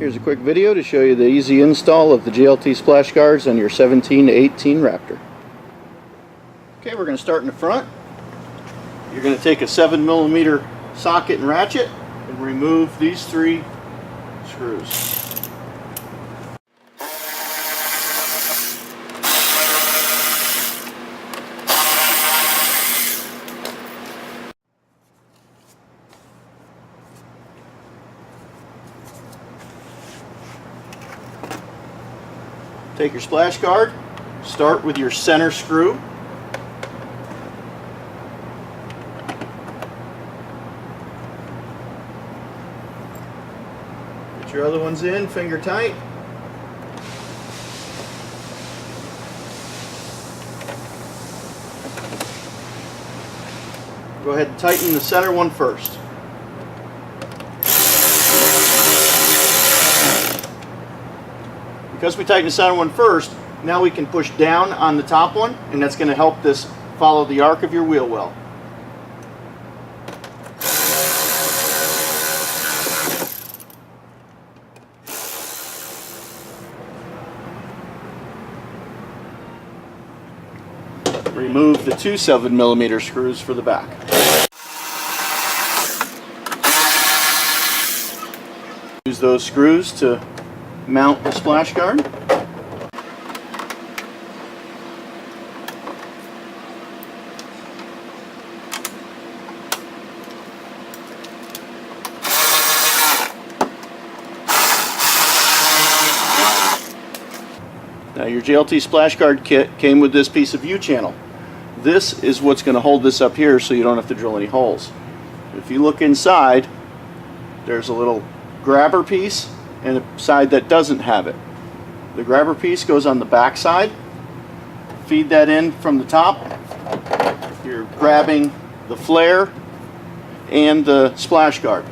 Here's a quick video to show you the easy install of the JLT splash guards on your 17 to 18 Raptor. Okay, we're going to start in the front. You're going to take a 7mm socket and ratchet and remove these 3 screws. Take your splash guard, start with your center screw. Get your other ones in, finger tight. Go ahead and tighten the center one first. Because we tighten the center one first, now we can push down on the top one, and that's going to help this follow the arc of your wheel well. Remove the 2 7mm screws for the back. Use those screws to mount the splash guard. Now your JLT splash guard kit came with this piece of U-channel. This is what's going to hold this up here so you don't have to drill any holes. If you look inside, there's a little grabber piece and a side that doesn't have it. The grabber piece goes on the back side. Feed that in from the top. You're grabbing the flare and the splash guard.